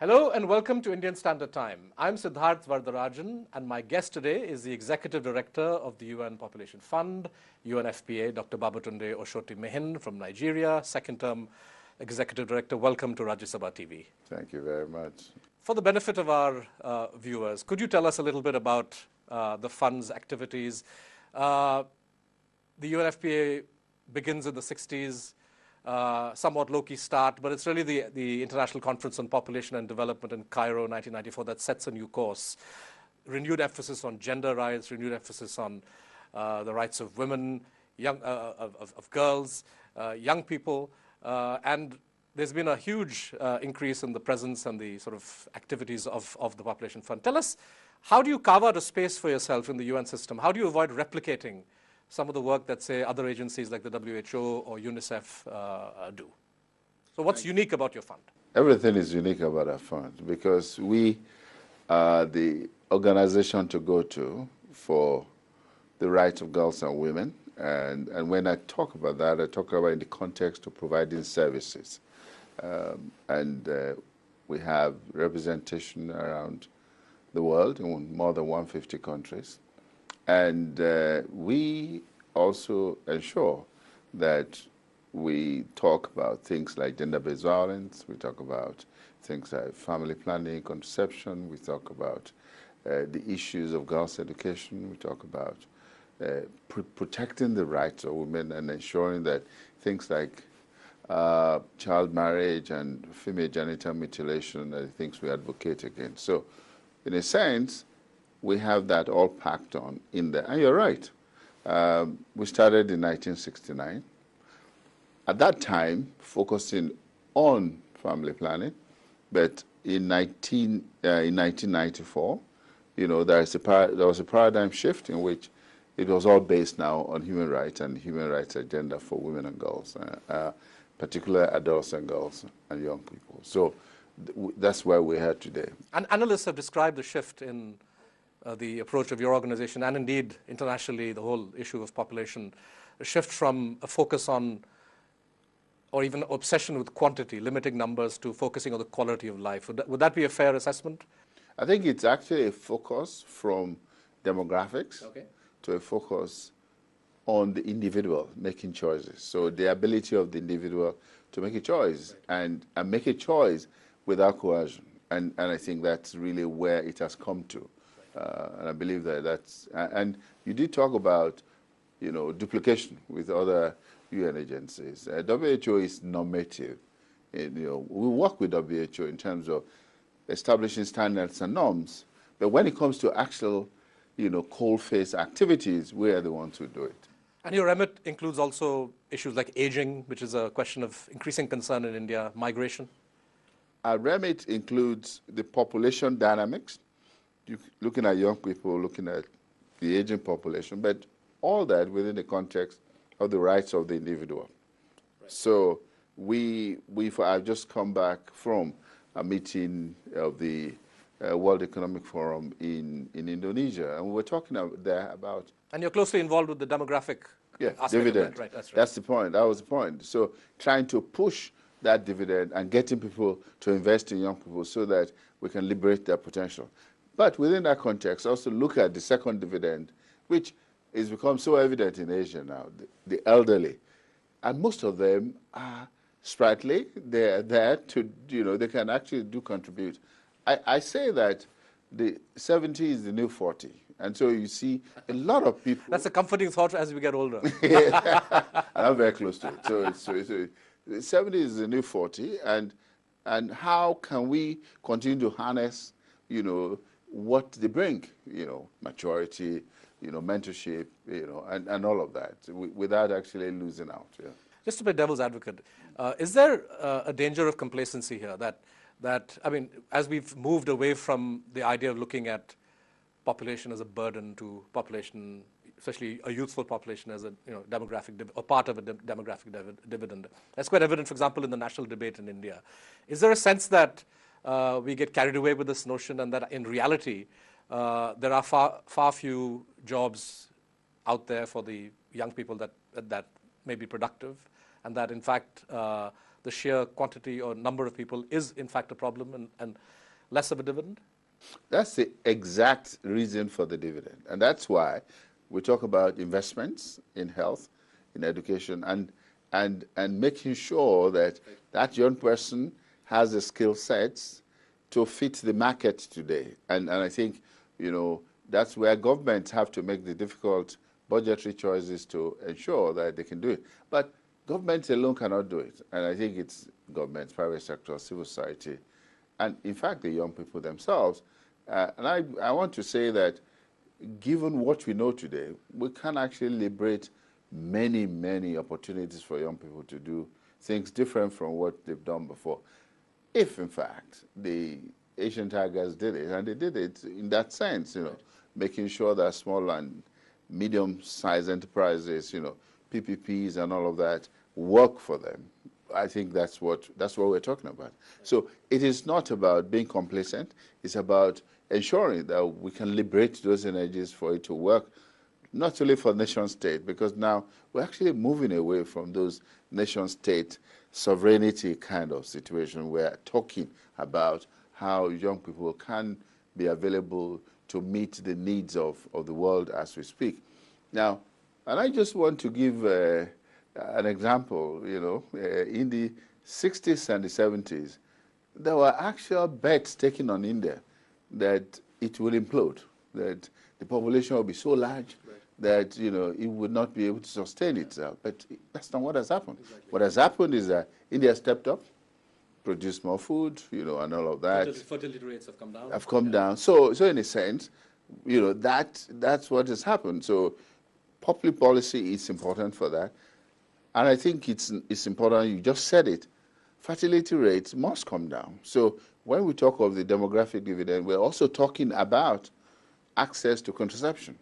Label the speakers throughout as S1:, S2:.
S1: Hello and welcome to Indian Standard Time. I'm Siddharth Vardarajan and my guest today is the Executive Director of the UN Population Fund, UNFPA, Dr. Babatunde Osotimehin from Nigeria, second term Executive Director. Welcome to Rajya Sabha TV.
S2: Thank you very much.
S1: For the benefit of our viewers, could you tell us a little bit about the fund's activities? The UNFPA begins in the 60s. Somewhat low-key start, but it's really the International Conference on Population and Development in Cairo, 1994, that sets a new course. Renewed emphasis on gender rights, renewed emphasis on the rights of women, of girls, young people, and there's been a huge increase in the presence and the sort of activities of the Population Fund. Tell us, how do you carve out a space for yourself in the UN system? How do you avoid replicating some of the work that, say, other agencies like the WHO or UNICEF do? So what's unique about your fund?
S2: Everything is unique about our fund because we are the organization to go to for the rights of girls and women. And when I talk about that, I talk about in the context of providing services. We have representation around the world in more than 150 countries. And we also ensure that we talk about things like gender-based violence, we talk about things like family planning, contraception, we talk about the issues of girls' education, we talk about protecting the rights of women and ensuring that things like child marriage and female genital mutilation are the things we advocate against. So, in a sense, we have that all packed on in there. And you're right. We started in 1969. At that time, focusing on family planning. But in 1994, you know, there was a paradigm shift in which it was all based now on human rights and human rights agenda for women and girls, particularly adults and girls and young people. So that's where we're here today.
S1: And analysts have described the shift in the approach of your organization, and indeed internationally, the whole issue of population, a shift from a focus on, or even obsession with quantity, limiting numbers, to focusing on the quality of life. Would that be a fair assessment?
S2: I think it's actually a focus from demographics to a focus on the individual making choices. So the ability of the individual to make a choice and make a choice without coercion. And I think that's really where it has come to. And I believe that's, and you did talk about, you know, duplication with other UN agencies. WHO is normative. You know, we work with WHO in terms of establishing standards and norms, but when it comes to actual, you know, cold-face activities, we are the ones who do it.
S1: And your remit includes also issues like aging, which is a question of increasing concern in India, migration.
S2: Our remit includes the population dynamics, looking at young people, looking at the aging population, but all that within the context of the rights of the individual. Right. So I've just come back from a meeting of the World Economic Forum in Indonesia, and we were talking there about...
S1: And you're closely involved with the demographic aspect
S2: dividend.
S1: Of that, right? That's right.
S2: That's the point. That was the point. So trying to push that dividend and getting people to invest in young people so that we can liberate their potential. But within that context, also look at the second dividend, which has become so evident in Asia now, the elderly. And most of them are sprightly. They're there to, you know, they can actually contribute. I say that the 70 is the new 40. And so you see a lot of people...
S1: That's a comforting thought as we get older.
S2: I'm very close to it. So 70 is the new 40. And how can we continue to harness, you know, what they bring, you know, maturity, you know, mentorship, you know, and all of that, without actually losing out. Yeah.
S1: Just to play devil's advocate, is there a danger of complacency here? That I mean, as we've moved away from the idea of looking at population as a burden to population, especially a youthful population, as a demographic or part of a demographic dividend. That's quite evident, for example, in the national debate in India. Is there a sense that we get carried away with this notion, and that in reality there are far few jobs out there for the young people that may be productive, and that in fact the sheer quantity or number of people is in fact a problem and less of a dividend?
S2: That's the exact reason for the dividend. And that's why we talk about investments in health, in education, and making sure that that young person has the skill sets to fit the market today. And I think, you know, that's where governments have to make the difficult budgetary choices to ensure that they can do it. But governments alone cannot do it. And I think it's governments, private sector, civil society, and in fact the young people themselves. And I want to say that given what we know today, we can actually liberate many, many opportunities for young people to do things different from what they've done before. If, in fact, the Asian Tigers did it, and they did it in that sense, you know, making sure that small and medium-sized enterprises, you know, PPPs and all of that work for them. I think that's what we're talking about. So it is not about being complacent. It's about ensuring that we can liberate those energies for it to work, not only for nation state, because now we're actually moving away from those nation state sovereignty kind of situation. We're talking about how young people can be available to meet the needs of the world as we speak. Now, and I just want to give an example, you know, in the 60s and the 70s, there were actual bets taken on India that it will implode, that the population will be so large that, you know, it would not be able to sustain itself. But that's not what has happened. Exactly. What has happened is that India stepped up, produced more food, you know, and all of that.
S1: Fertility rates have come down.
S2: Have come down. So in a sense, you know, that's what has happened. So public policy is important for that. And I think it's important, you just said it, fertility rates must come down. So when we talk of the demographic dividend, we're also talking about access to contraception.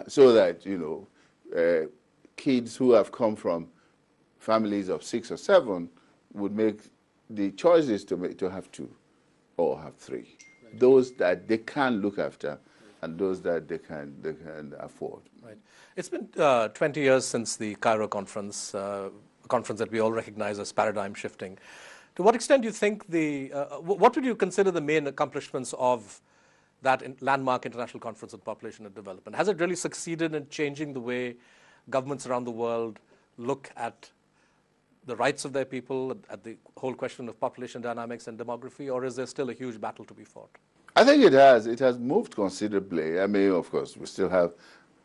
S2: So that, you know, kids who have come from families of 6 or 7 would make the choices to have 2 or have 3. Right. Those that they can look after and those that they can afford. Right.
S1: It's been 20 years since the Cairo conference, a conference that we all recognize as paradigm shifting. To what extent do you think what would you consider the main accomplishments of that landmark international conference on population and development? Has it really succeeded in changing the way governments around the world look at the rights of their people, at the whole question of population dynamics and demography, or is there still a huge battle to be fought?
S2: I think it has. It has moved considerably. I mean, of course, we still have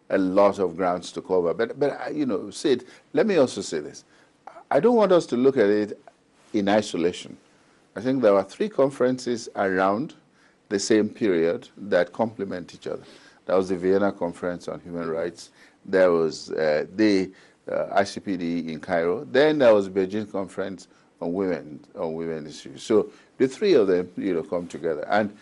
S2: a lot of grounds to cover. But you know, Sid, let me also say this. I don't want us to look at it in isolation. I think there are 3 conferences around the same period that complement each other. That was the Vienna Conference on Human Rights. There was the ICPD in Cairo. Then there was the Beijing Conference on women issues. So the 3 of them, you know, come together. And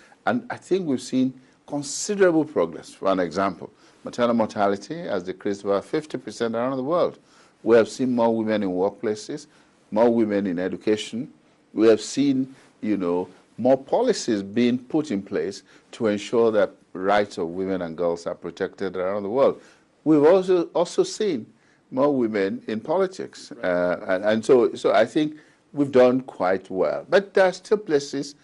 S2: I think we've seen considerable progress. For an example, maternal mortality has decreased about 50% around the world. We have seen more women in workplaces, more women in education. We have seen, you know, more policies being put in place to ensure that rights of women and girls are protected around the world. We've also seen more women in politics. And so I think we've done quite well. But there are still places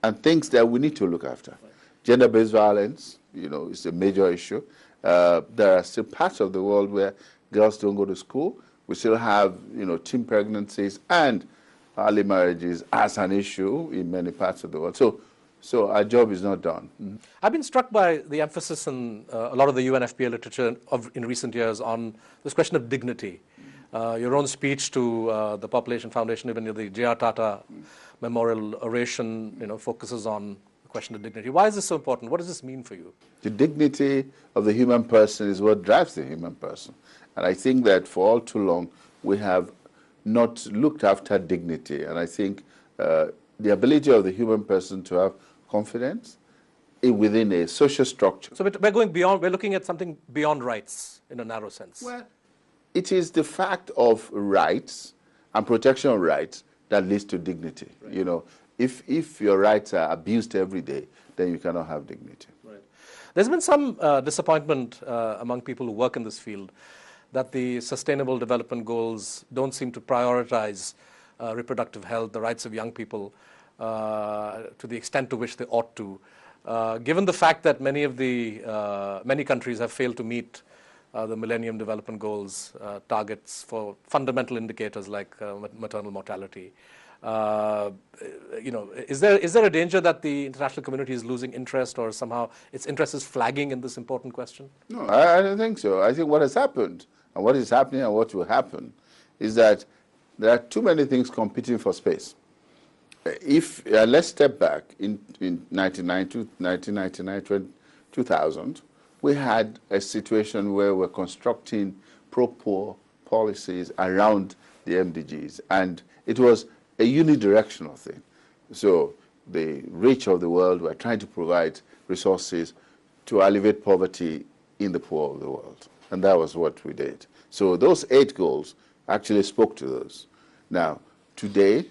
S2: and things that we need to look after. Right. Gender-based violence, you know, is a major issue. There are still parts of the world where girls don't go to school. We still have, you know, teen pregnancies and early marriages as an issue in many parts of the world. So our job is not done. Mm-hmm.
S1: I've been struck by the emphasis in a lot of the UNFPA literature in recent years on this question of dignity. Your own speech to the Population Foundation, even the J.R. Tata Memorial Oration, you know, focuses on the question of dignity. Why is this so important? What does this mean for you?
S2: The dignity of the human person is what drives the human person. And I think that for all too long, we have not looked after dignity. And I think the ability of the human person to have confidence within a social structure.
S1: So we're going beyond, we're looking at something beyond rights in a narrow sense.
S2: Well, it is the fact of rights and protection of rights that leads to dignity. Right. You know, if your rights are abused every day, then you cannot have dignity.
S1: Right. There's been some disappointment among people who work in this field that the Sustainable Development Goals don't seem to prioritize reproductive health, the rights of young people, to the extent to which they ought to. Given the fact that many countries have failed to meet the Millennium Development Goals targets for fundamental indicators like maternal mortality, is there a danger that the international community is losing interest, or somehow its interest is flagging in this important question?
S2: No, I don't think so. I think what has happened, and what is happening, and what will happen, is that there are too many things competing for space. If let's step back in 1999, 2000, we had a situation where we're constructing pro-poor policies around the MDGs, and it was a unidirectional thing. So the rich of the world were trying to provide resources to alleviate poverty in the poor of the world, and that was what we did. So those 8 goals actually spoke to those. Now, today,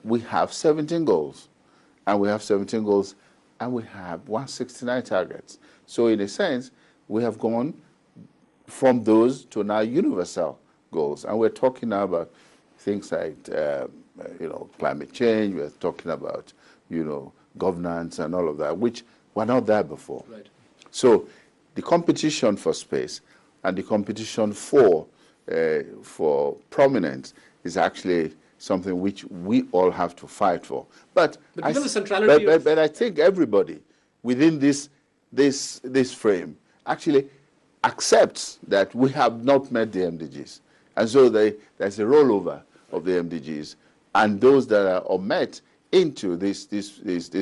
S2: we have 17 goals, and we have 169 targets. So in a sense, we have gone from those to now universal goals, and we're talking now about things like climate change. We're talking about governance and all of that, which were not there before.
S1: Right.
S2: So the competition for space and the competition for prominence is actually something which we all have to fight for. But
S1: given the centrality
S2: but I think everybody within this frame actually accepts that we have not met the MDGs. And so there's a rollover of the MDGs and those that are unmet into this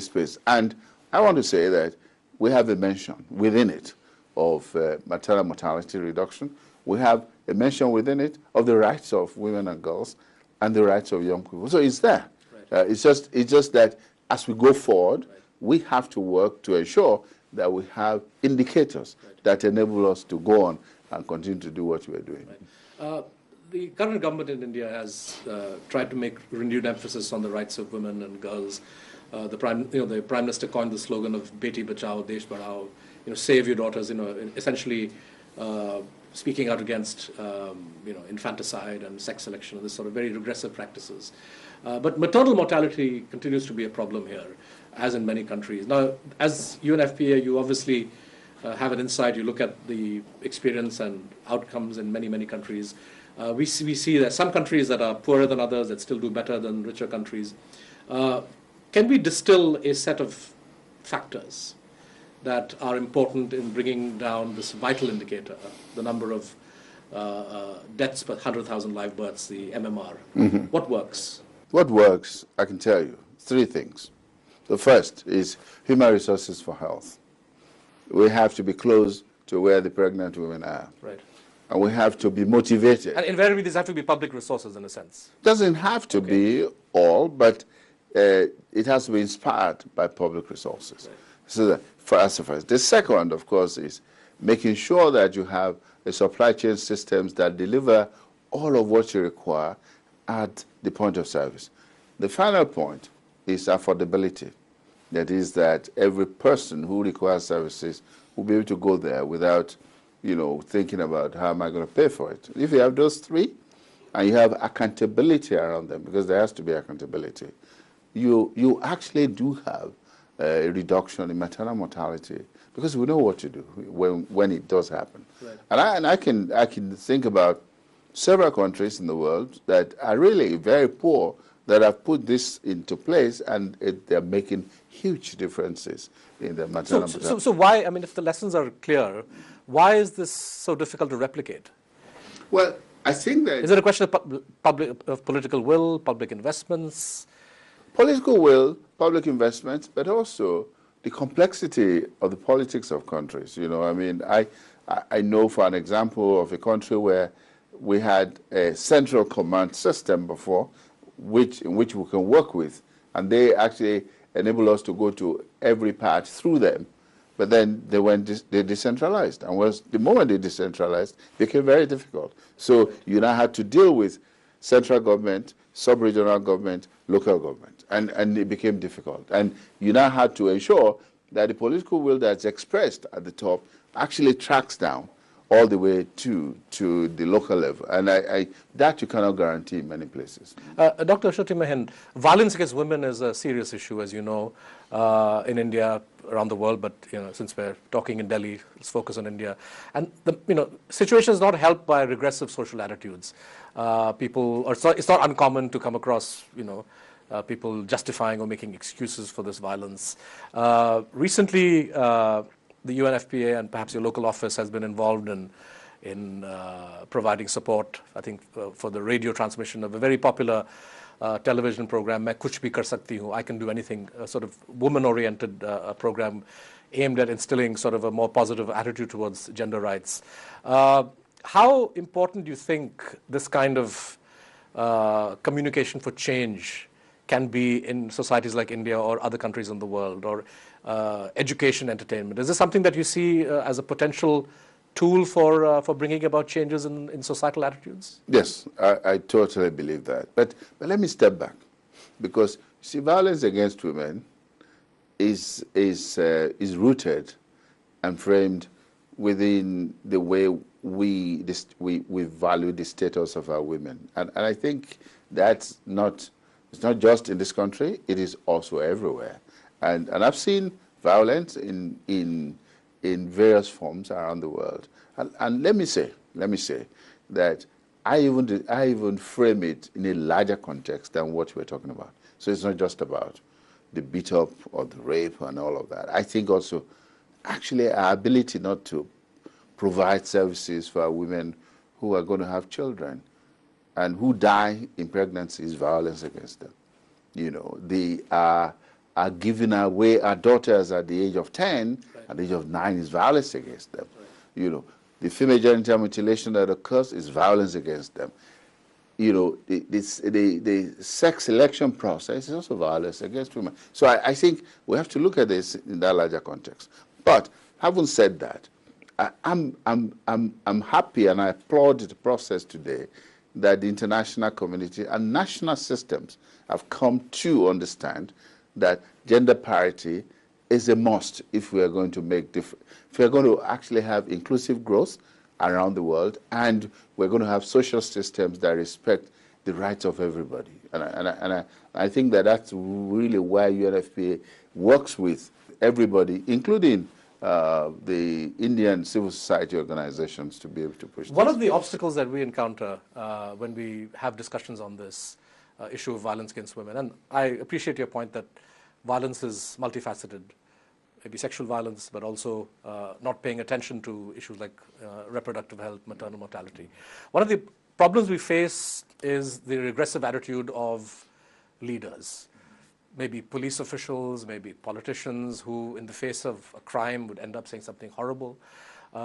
S2: space. And I want to say that we have a mention within it of maternal mortality reduction. We have a mention within it of the rights of women and girls and the rights of young people. So it's there. Right. It's just that as we go forward, right, we have to work to ensure that we have indicators, right, that enable us to go on and continue to do what we are doing.
S1: Right. The current government in India has tried to make renewed emphasis on the rights of women and girls. The Prime Minister coined the slogan of "Beti Bachao, Desh Badhao," save your daughters. Essentially speaking out against infanticide and sex selection and this sort of very regressive practices. But maternal mortality continues to be a problem here, as in many countries. Now, as UNFPA, you obviously have an insight. You look at the experience and outcomes in many countries. We see that some countries that are poorer than others that still do better than richer countries. Can we distill a set of factors that are important in bringing down this vital indicator, the number of deaths per 100,000 live births, the MMR? Mm-hmm. What works?
S2: What works, I can tell you, 3 things. The first is human resources for health. We have to be close to where the pregnant women are.
S1: Right.
S2: And we have to be motivated.
S1: And invariably, these have to be public resources in a sense.
S2: Doesn't have to be all, but it has to be inspired by public resources. Right. So that, first. The second, of course, is making sure that you have a supply chain systems that deliver all of what you require at the point of service. The final point is affordability. That is that every person who requires services will be able to go there without, thinking about how am I going to pay for it. If you have those 3, and you have accountability around them, because there has to be accountability, you actually do have a reduction in maternal mortality, because we know what to do when it does happen. Right. And I can think about several countries in the world that are really very poor that have put this into place, and they're making huge differences in the maternal mortality.
S1: So why, if the lessons are clear, why is this so difficult to replicate?
S2: Well, I think that...
S1: Is it a question of political will, public investments?
S2: Political will, public investments, but also the complexity of the politics of countries. I know, for an example, of a country where we had a central command system before, in which we can work with, and they actually enable us to go to every part through them. But then they decentralized, and the moment they decentralized, it became very difficult. So you now had to deal with central government, sub-regional government, local government, and it became difficult. And you now had to ensure that the political will that's expressed at the top actually tracks down all the way to the local level. And that you cannot guarantee in many places.
S1: Dr. Osotimehin, violence against women is a serious issue, as you know, in India, around the world. But since we're talking in Delhi, let's focus on India. And the situation is not helped by regressive social attitudes. It's not uncommon to come across people justifying or making excuses for this violence. Recently, the UNFPA and perhaps your local office has been involved in providing support, I think, for the radio transmission of a very popular television program, Main Kuch Bhi Kar Sakti Hu, I Can Do Anything, a sort of woman-oriented program aimed at instilling sort of a more positive attitude towards gender rights. How important do you think this kind of communication for change can be in societies like India or other countries in the world, or education, entertainment? Is this something that you see as a potential tool for bringing about changes in societal attitudes?
S2: Yes, I totally believe that. But let me step back, because see, violence against women is rooted and framed within the way we value the status of our women, and I think it's not just in this country; it is also everywhere. And I've seen violence in various forms around the world. And let me say that I even frame it in a larger context than what we're talking about. So it's not just about the beat up or the rape and all of that. I think also actually our ability not to provide services for our women who are going to have children and who die in pregnancy is violence against them. They are giving away our daughters at the age of 10, right. At the age of 9 is violence against them. Right. The female genital mutilation that occurs is violence against them. The sex selection process is also violence against women. So I think we have to look at this in that larger context. But having said that, I'm happy and I applaud the process today that the international community and national systems have come to understand that gender parity is a must if we are going to if we are going to actually have inclusive growth around the world, and we're going to have social systems that respect the rights of everybody. And I think that's really why UNFPA works with everybody, including the Indian civil society organizations, to be able to push
S1: One of the obstacles that we encounter when we have discussions on this issue of violence against women, and I appreciate your point that violence is multifaceted, maybe sexual violence, but also not paying attention to issues like reproductive health, maternal mortality. One of the problems we face is the regressive attitude of leaders, maybe police officials, maybe politicians who, in the face of a crime, would end up saying something horrible.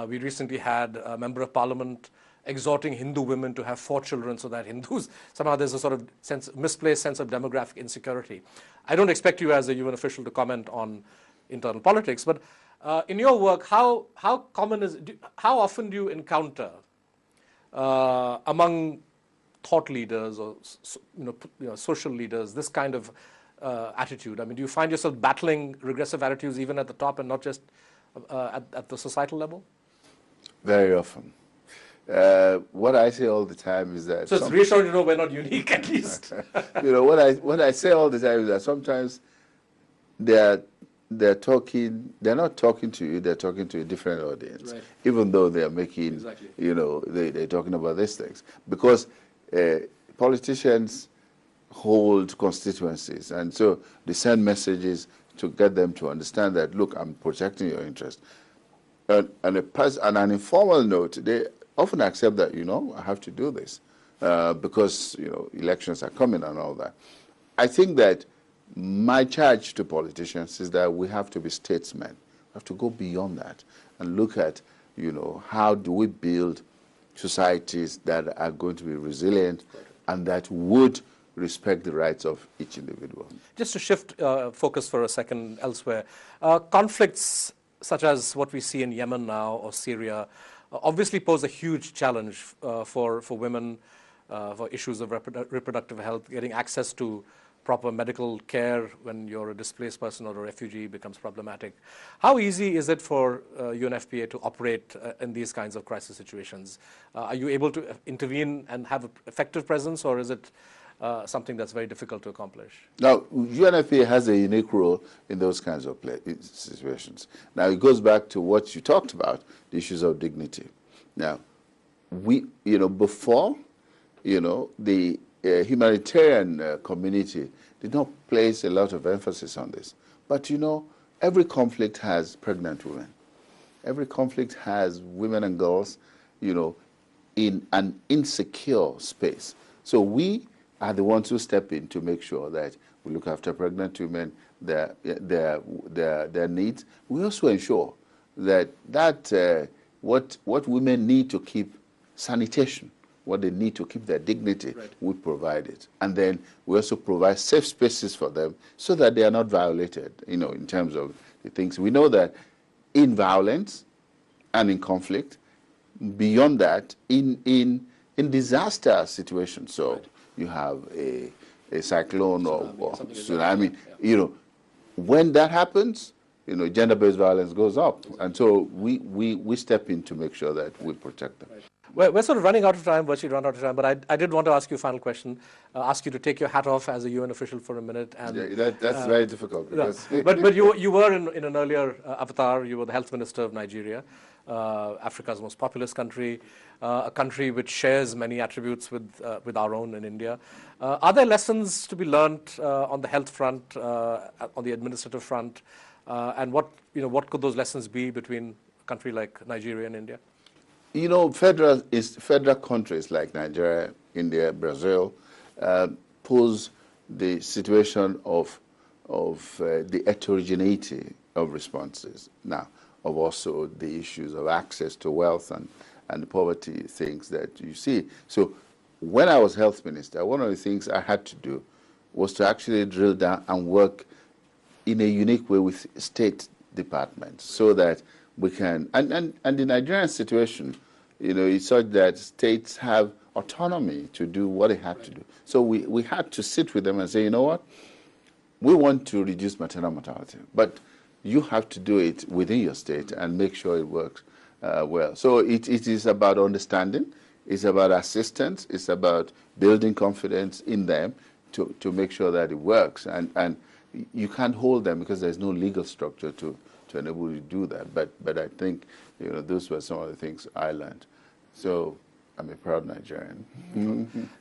S1: We recently had a member of parliament exhorting Hindu women to have 4 children so that Hindus, somehow there's a sort of misplaced sense of demographic insecurity. I don't expect you as a UN official to comment on internal politics, but in your work, how often do you encounter among thought leaders or social leaders this kind of attitude? I mean, do you find yourself battling regressive attitudes even at the top and not just at the societal level?
S2: Very often. What I say all the time is that...
S1: So it's reassuring to know we're not unique, at least.
S2: What I say all the time is that sometimes they're not talking to you, they're talking to a different audience, right. Even though they're making, exactly. They're talking about these things. Because politicians hold constituencies, and so they send messages to get them to understand that, look, I'm protecting your interest. And on an informal note, they often accept that, I have to do this because, elections are coming and all that. I think that my charge to politicians is that we have to be statesmen. We have to go beyond that and look at, how do we build societies that are going to be resilient and that would respect the rights of each individual.
S1: Just to shift focus for a second elsewhere, conflicts such as what we see in Yemen now or Syria obviously pose a huge challenge for women, for issues of reproductive health, getting access to proper medical care when you're a displaced person or a refugee becomes problematic. How easy is it for UNFPA to operate in these kinds of crisis situations? Are you able to intervene and have an effective presence, or is it something that's very difficult to accomplish?
S2: Now, UNFPA has a unique role in those kinds of situations. Now, it goes back to what you talked about, the issues of dignity. Now, before, the humanitarian community did not place a lot of emphasis on this. But, every conflict has pregnant women. Every conflict has women and girls, in an insecure space. So we are the ones who step in to make sure that we look after pregnant women, their needs. We also ensure that what women need to keep sanitation, what they need to keep their dignity, right, we provide it. And then we also provide safe spaces for them so that they are not violated, in terms of the things. We know that in violence and in conflict, beyond that, in disaster situations, so right, you have a cyclone or tsunami, yeah, when that happens, gender-based violence goes up. And so we step in to make sure that we protect them.
S1: Right. We're sort of running out of time, virtually run out of time, but I did want to ask you a final question, ask you to take your hat off as a UN official for a minute. And
S2: yeah, that's very difficult. Because
S1: but you were in an earlier avatar, you were the health minister of Nigeria, Africa's most populous country, a country which shares many attributes with our own in India. Are there lessons to be learned on the health front, on the administrative front, and what could those lessons be between a country like Nigeria and India?
S2: Federal countries like Nigeria, India, Brazil pose the situation of the heterogeneity of responses now, of also the issues of access to wealth and the poverty things that you see. So when I was health minister, one of the things I had to do was to actually drill down and work in a unique way with state departments so that we can, and the Nigerian situation, it's such that states have autonomy to do what they have to do. So we had to sit with them and say, you know what, we want to reduce maternal mortality, but you have to do it within your state and make sure it works well. So it is about understanding, it's about assistance, it's about building confidence in them to make sure that it works. And you can't hold them because there's no legal structure to enable you to do that. But I think those were some of the things I learned. So I'm a proud Nigerian.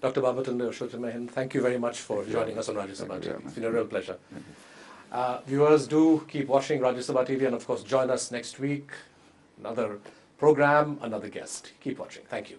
S1: Dr. Babatunde Osotimehin, thank you very much for joining us on Rajya Sabha TV. It's been a real pleasure. Viewers, do keep watching Rajya Sabha TV, and of course join us next week. Another program, another guest. Keep watching. Thank you.